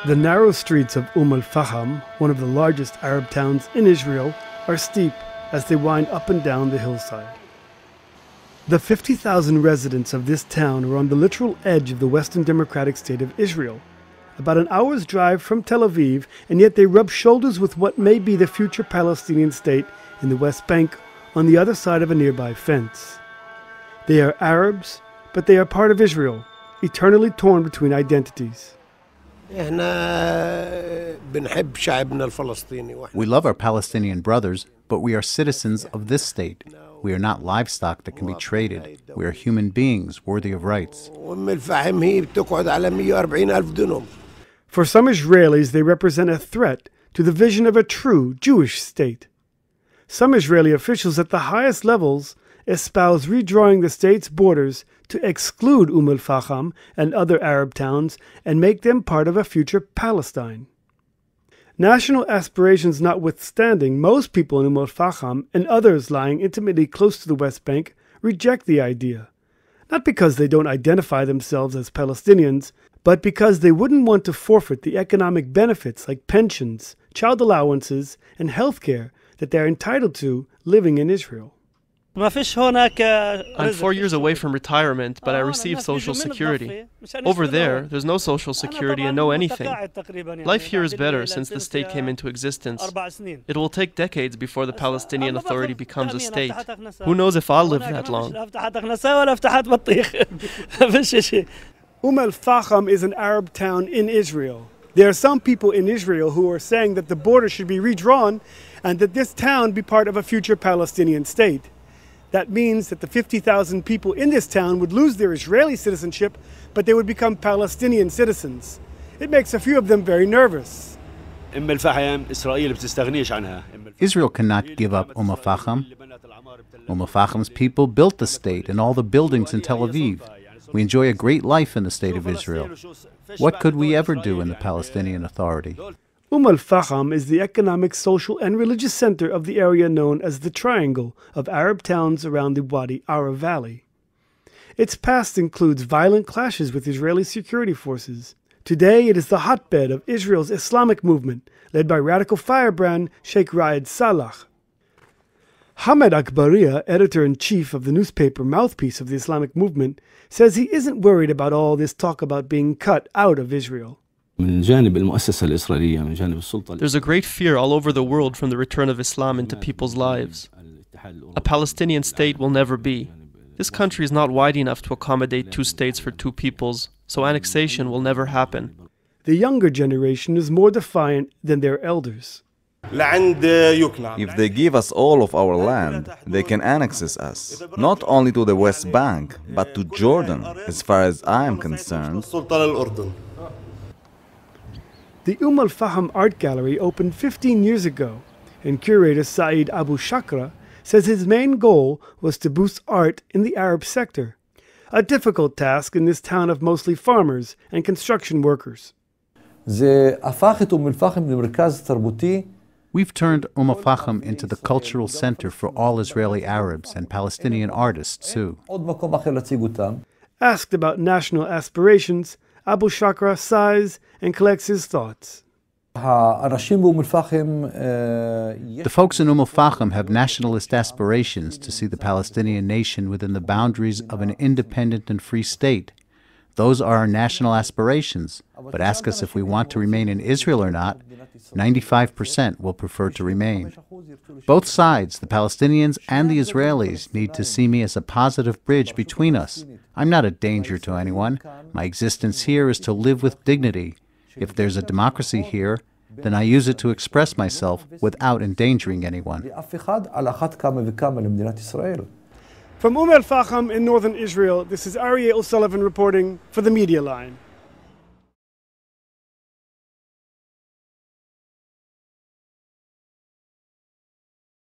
The narrow streets of al-Faham, one of the largest Arab towns in Israel, are steep as they wind up and down the hillside. The 50,000 residents of this town are on the literal edge of the Western Democratic State of Israel, about an hour's drive from Tel Aviv, and yet they rub shoulders with what may be the future Palestinian state in the West Bank on the other side of a nearby fence. They are Arabs, but they are part of Israel, eternally torn between identities. We love our Palestinian brothers, but we are citizens of this state. We are not livestock that can be traded. We are human beings worthy of rights. For some Israelis, they represent a threat to the vision of a true Jewish state. Some Israeli officials at the highest levels espouse redrawing the state's borders to exclude al-Faham and other Arab towns and make them part of a future Palestine. National aspirations notwithstanding, most people in al-Faham and others lying intimately close to the West Bank reject the idea, not because they don't identify themselves as Palestinians, but because they wouldn't want to forfeit the economic benefits like pensions, child allowances, and health care that they're entitled to living in Israel. I'm 4 years away from retirement, but I receive Social Security. Over there's no Social Security and no anything. Life here is better since the state came into existence. It will take decades before the Palestinian Authority becomes a state. Who knows if I'll live that long? al-Faham is an Arab town in Israel. There are some people in Israel who are saying that the border should be redrawn and that this town be part of a future Palestinian state. That means that the 50,000 people in this town would lose their Israeli citizenship, but they would become Palestinian citizens. It makes a few of them very nervous. Israel cannot give up al-Faham. Al-Faham's people built the state and all the buildings in Tel Aviv. We enjoy a great life in the state of Israel. What could we ever do in the Palestinian Authority? al-Faham is the economic, social, and religious center of the area known as the Triangle of Arab towns around the Wadi Ara Valley. Its past includes violent clashes with Israeli security forces. Today, it is the hotbed of Israel's Islamic movement, led by radical firebrand Sheikh Raed Salah. Hamed Akbaria, editor-in-chief of the newspaper Mouthpiece of the Islamic movement, says he isn't worried about all this talk about being cut out of Israel. There's a great fear all over the world from the return of Islam into people's lives. A Palestinian state will never be. This country is not wide enough to accommodate two states for two peoples, so annexation will never happen. The younger generation is more defiant than their elders. If they give us all of our land, they can annex us, not only to the West Bank, but to Jordan, as far as I am concerned. The al-Faham Art Gallery opened 15 years ago, and curator Saeed Abu Shakra says his main goal was to boost art in the Arab sector, a difficult task in this town of mostly farmers and construction workers. We've turned al-Faham into the cultural center for all Israeli Arabs and Palestinian artists too. Asked about national aspirations, Abu Shakra sighs and collects his thoughts. The folks in al-Faham have nationalist aspirations to see the Palestinian nation within the boundaries of an independent and free state. Those are our national aspirations, but ask us if we want to remain in Israel or not, 95% will prefer to remain. Both sides, the Palestinians and the Israelis, need to see me as a positive bridge between us. I'm not a danger to anyone. My existence here is to live with dignity. If there's a democracy here, then I use it to express myself without endangering anyone. From al-Faham in northern Israel, this is Aryeh O'Sullivan reporting for the Media Line.